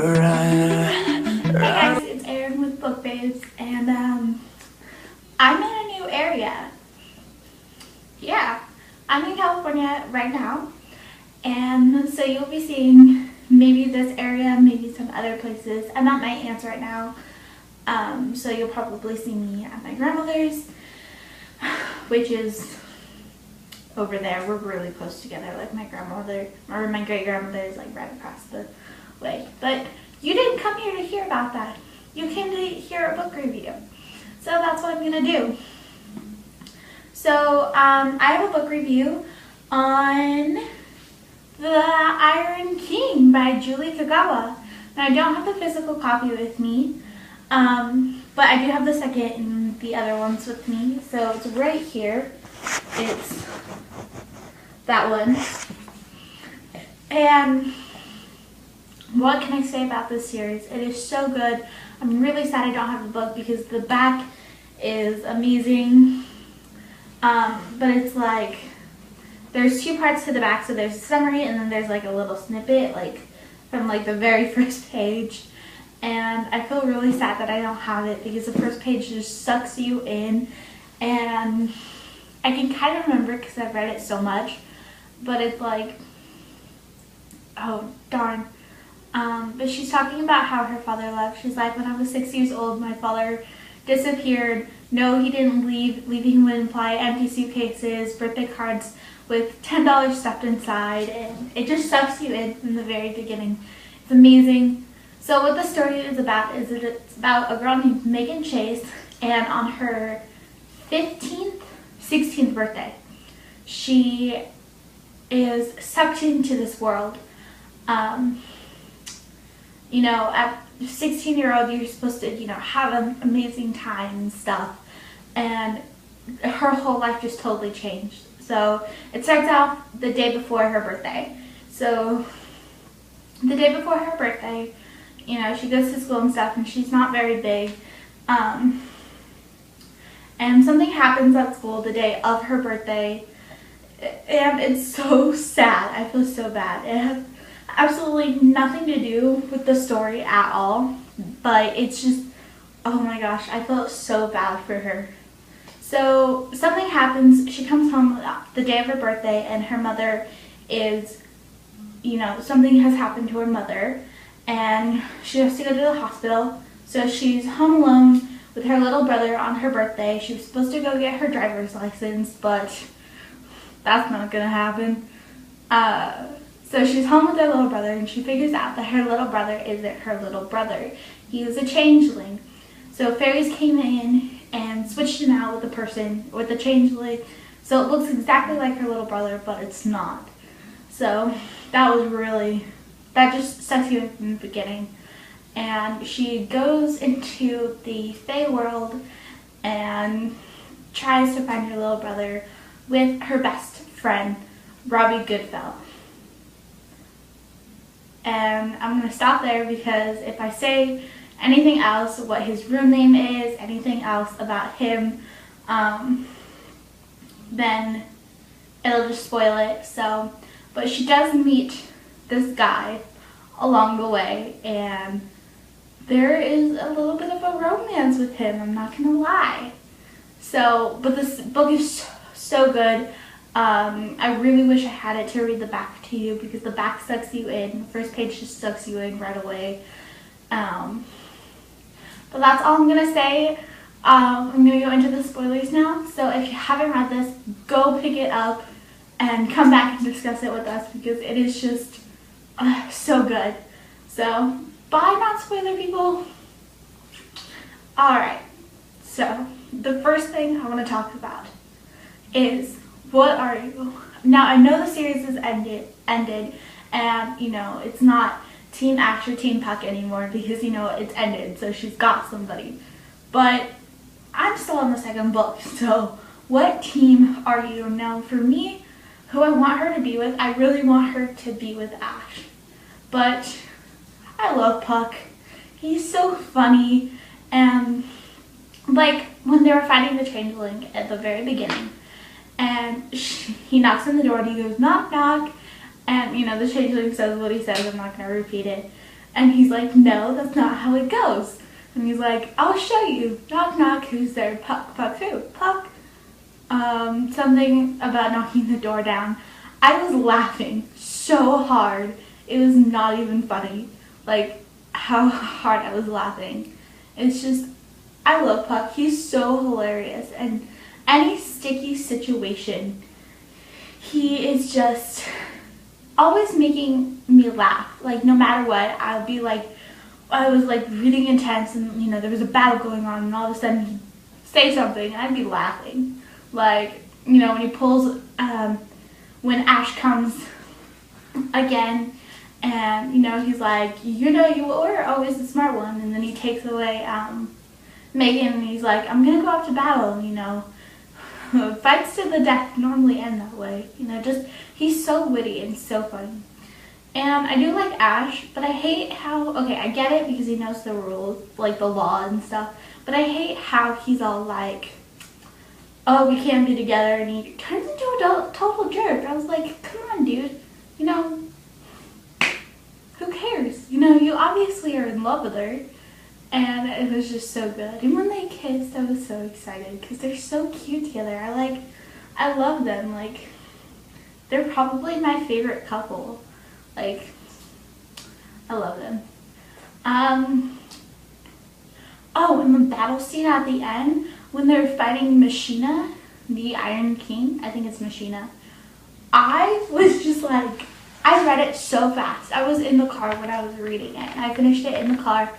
Hey guys, it's Erin with Book Babes, and I'm in a new area. Yeah, I'm in California right now, and so you'll be seeing maybe this area, maybe some other places. I'm at my aunt's right now, so you'll probably see me at my grandmother's, which is over there. We're really close together. Like my grandmother or my great grandmother is like right across the way. But you didn't come here to hear about that. You came to hear a book review. So that's what I'm gonna do. So I have a book review on The Iron King by Julie Kagawa. Now I don't have the physical copy with me, but I do have the second and the other ones with me. So it's right here. It's that one. And what can I say about this series? It is so good. I'm really sad I don't have the book because the back is amazing. But it's like, there's two parts to the back. So there's a summary and then there's like a little snippet like from like the very first page. And I feel really sad that I don't have it because the first page just sucks you in. And I can kind of remember because I've read it so much. But it's like, oh darn. But she's talking about how her father left. She's like, when I was 6 years old, my father disappeared. No, he didn't leave. Leaving would imply empty suitcases, birthday cards with $10 stuffed inside, and it just sucks you in from the very beginning. It's amazing. So what the story is about is that it's about a girl named Megan Chase, and on her 16th birthday, she is sucked into this world. You know, at 16-year-old, you're supposed to, you know, have an amazing time and stuff. And her whole life just totally changed. So it starts out the day before her birthday. So the day before her birthday, you know, she goes to school and stuff, and she's not very big. And something happens at school the day of her birthday. And it's so sad. I feel so bad. It has absolutely nothing to do with the story at all, but it's just, oh my gosh, I felt so bad for her. So something happens. She comes home the day of her birthday, and her mother is, you know, something has happened to her mother, and she has to go to the hospital. So she's home alone with her little brother on her birthday. She was supposed to go get her driver's license, but that's not gonna happen. So she's home with her little brother, and she figures out that her little brother isn't her little brother. He was a changeling. So fairies came in and switched him out with the changeling. So it looks exactly like her little brother, but it's not. So that just sucks you in from the beginning. And she goes into the Fey world and tries to find her little brother with her best friend, Robbie Goodfellow. And I'm going to stop there because if I say anything else, what his real name is, anything else about him, then it'll just spoil it. So, but she does meet this guy along the way, and there is a little bit of a romance with him, I'm not going to lie. So, but this book is so good. I really wish I had it to read the back to you because the back sucks you in. The first page just sucks you in right away. But that's all I'm going to say. I'm going to go into the spoilers now. So if you haven't read this, go pick it up and come back and discuss it with us because it is just so good. So, bye not spoiler people. Alright, so the first thing I want to talk about is, what are you? Now, I know the series is ended, and, you know, it's not Team Ash or Team Puck anymore because, you know, it's ended, so she's got somebody. But I'm still on the second book, so what team are you? Now, for me, who I want her to be with, I really want her to be with Ash. But I love Puck. He's so funny, and, like, when they were fighting the changeling at the very beginning, and he knocks on the door and he goes, knock, knock. And, you know, the changeling says what he says. I'm not going to repeat it. And he's like, no, that's not how it goes. And he's like, I'll show you. Knock, knock, who's there? Puck, Puck, who? Puck. Something about knocking the door down. I was laughing so hard. It was not even funny. Like, how hard I was laughing. It's just, I love Puck. He's so hilarious. And any sticky situation, he is just always making me laugh. Like, no matter what, I was like really intense, and you know, there was a battle going on, and all of a sudden he'd say something, and I'd be laughing. Like, you know, when he pulls, when Ash comes again, and you know, he's like, you know, you were always the smart one, and then he takes away Megan, and he's like, I'm gonna go off to battle, you know. Fights to the death normally end that way, you know. Just, he's so witty and so funny. And I do like Ash, but I hate how, okay, I get it because he knows the rules, like the law and stuff, but I hate how he's all like, oh, we can't be together, and he turns into a total jerk. I was like, come on, dude, you know, who cares? You know, you obviously are in love with her, and it was just so good. And when they kissed, I was so excited because they're so cute together. I love them. Like, they're probably my favorite couple. Like, I love them. Oh, and the battle scene at the end, when they're fighting Machina, the Iron King, I think it's Machina, I was just like, I read it so fast. I was in the car when I was reading it. I finished it in the car.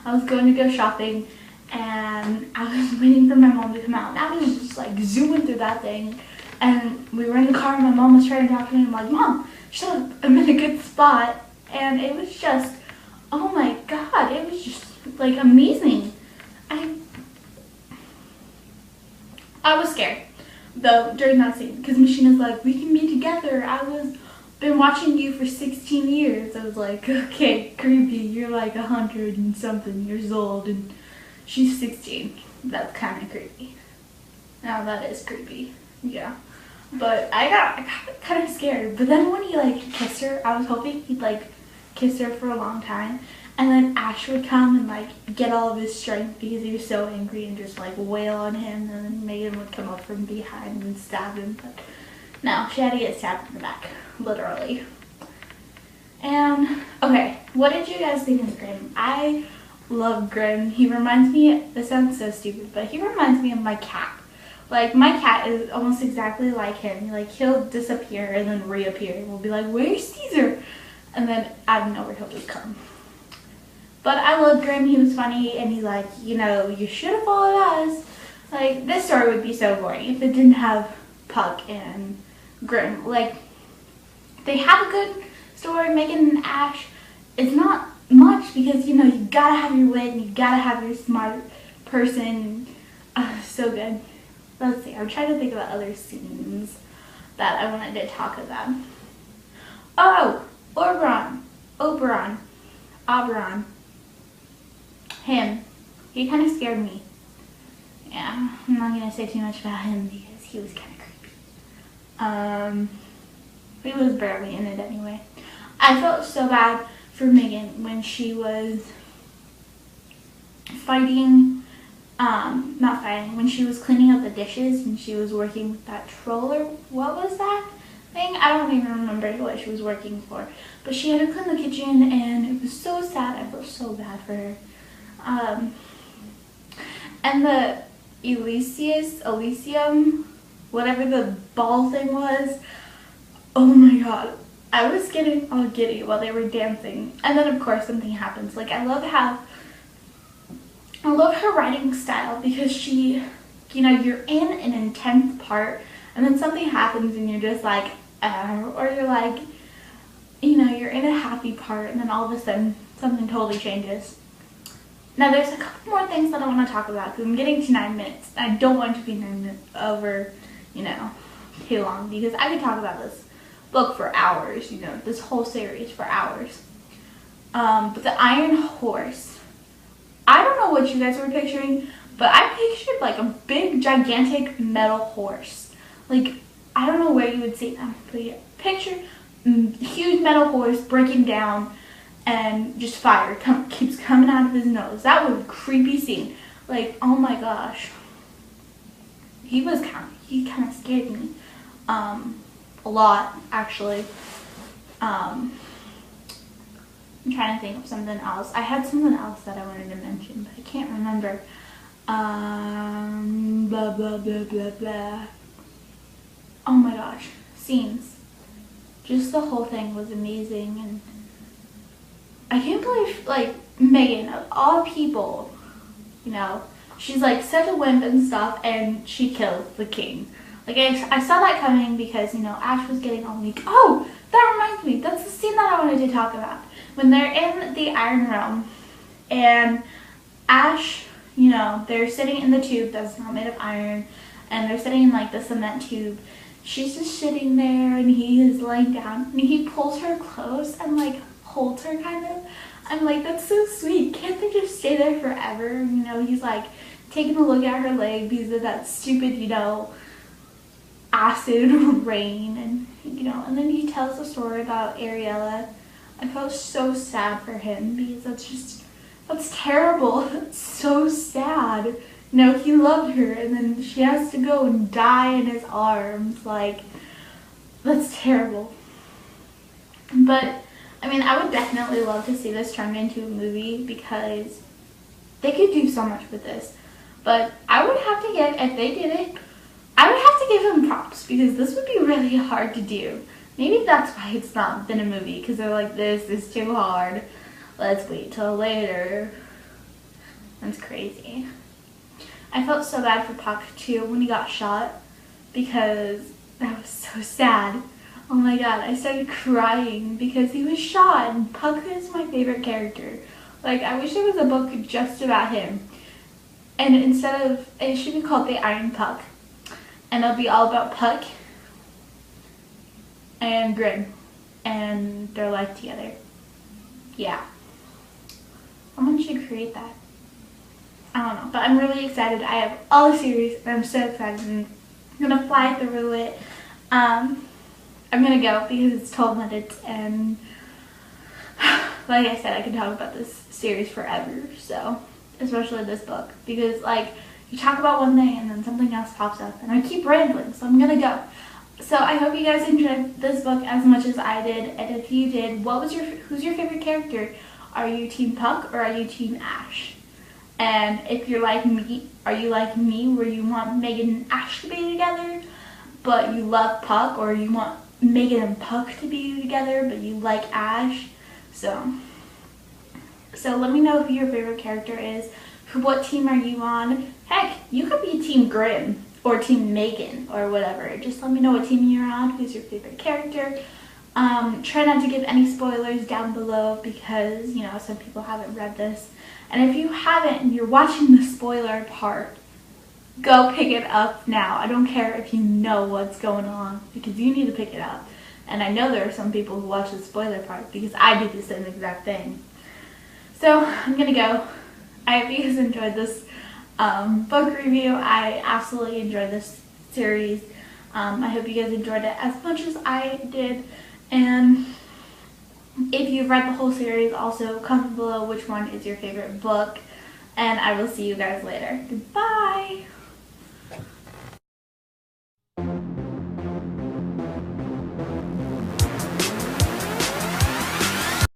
I was going to go shopping, and I was waiting for my mom to come out, and I was just like zooming through that thing. And we were in the car, and my mom was trying to talk to me, and I'm like, Mom, shut up, I'm in a good spot. And it was just, oh my god, it was just like amazing. I was scared though during that scene, because Machina's like, we can be together, been watching you for 16 years. I was like, okay, creepy, you're like 100 and something years old and she's 16. That's kind of creepy. Now that is creepy, yeah. But I got kind of scared. But then when he like kissed her, I was hoping he'd like kiss her for a long time, and then Ash would come and like get all of his strength because he was so angry and just like wail on him, and then Megan would come up from behind and stab him. But no, she had to get stabbed in the back, literally. And okay, what did you guys think of Grim? I love Grim. He reminds me, this sounds so stupid, but he reminds me of my cat. Like, my cat is almost exactly like him. Like, he'll disappear and then reappear. We'll be like, where's Caesar? And then out of nowhere, he'll just come. But I love Grim. He was funny, and he's like, you know, you should have followed us. Like, this story would be so boring if it didn't have Puck and Grim. Like, they have a good story. Megan and Ash, it's not much because, you know, you gotta have your wit and you gotta have your smart person. So good. Let's see, I'm trying to think about other scenes that I wanted to talk about. Oh, Oberon. Him. He kind of scared me. Yeah, I'm not going to say too much about him because he was kind of creepy. He was barely in it anyway. I felt so bad for Megan when she was when she was cleaning up the dishes and she was working with that troller. What was that thing? I don't even remember what she was working for. But she had to clean the kitchen, and it was so sad. I felt so bad for her. And the Elysium, whatever the ball thing was, oh my god. I was getting all giddy while they were dancing. And then of course something happens. Like, I love her writing style because she, you know, you're in an intense part and then something happens and you're just like, or you're like, you know, you're in a happy part and then all of a sudden something totally changes. Now there's a couple more things that I want to talk about because I'm getting to 9 minutes. I don't want to be 9 minutes over, you know, too long because I could talk about this book for hours, you know, this whole series for hours. But the Iron Horse, I don't know what you guys were picturing, but I pictured like a big, gigantic metal horse. Like, I don't know wwhere you would see them, but yeah, picture huge metal horse breaking down, and just fire keeps coming out of his nose. That was a creepy scene. Like, oh my gosh. He kind of scared me. A lot, actually. I'm trying to think of something else. I had something else that I wanted to mention, but I can't remember. Blah, blah, blah, blah, blah. Oh my gosh. Scenes. Just the whole thing was amazing, and I can't believe, like, Megan, of all people, you know, she's like such a wimp and stuff, and she killed the king. Like, I saw that coming because, you know, Ash was getting all weak. Oh, that reminds me, that's the scene that I wanted to talk about. When they're in the Iron Realm, and Ash, you know, they're sitting in the tube that's not made of iron, and they're sitting in, like, the cement tube. She's just sitting there, and he is laying down, and he pulls her close and, like, holds her, kind of. I'm like, that's so sweet. Can't they just stay there forever? You know, he's, like, taking a look at her leg because of that stupid, you know, acid rain, and, you know, and then he tells the story about Ariella. I felt so sad for him because that's terrible. That's so sad. You know, he loved her, and then she has to go and die in his arms. Like, that's terrible. But, I mean, I would definitely love to see this turned into a movie because they could do so much with this. But I would have to if they did it, I would have to give them props because this would be really hard to do. Maybe that's why it's not been a movie, because they're like, this is too hard. Let's wait till later. That's crazy. I felt so bad for Puck too when he got shot because that was so sad. Oh my god, I started crying because he was shot, and Puck is my favorite character. Like, I wish there was a book just about him. And instead of, it should be called The Iron Puck. And it'll be all about Puck and Grim and their life together. Yeah. Someone should create that. I don't know, but I'm really excited. I have all the series, and I'm so excited. I'm gonna fly through it. I'm gonna go because it's 12 minutes, and like I said, I can talk about this series forever. So, especially this book, because like you talk about one thing and then something else pops up, and I keep rambling. So I'm gonna go. So I hope you guys enjoyed this book as much as I did, and if you did, who's your favorite character? Are you Team Puck or are you Team Ash? And if you're like me, are you like me where you want Megan and Ash to be together, but you love Puck, or you want Megan and Puck to be together, but you like Ash? So let me know who your favorite character is. What team are you on? Heck, you could be Team Grim or Team Megan or whatever. Just let me know what team you're on, who's your favorite character. Try not to give any spoilers down below because, you know, some people haven't read this. And if you haven't and you're watching the spoiler part, go pick it up now. I don't care if you know what's going on, because you need to pick it up. And I know there are some people who watch the spoiler part because I do the same exact thing. So I'm gonna go. I hope you guys enjoyed this book review. I absolutely enjoyed this series. I hope you guys enjoyed it as much as I did. And if you've read the whole series, also comment below which one is your favorite book. And I will see you guys later. Goodbye!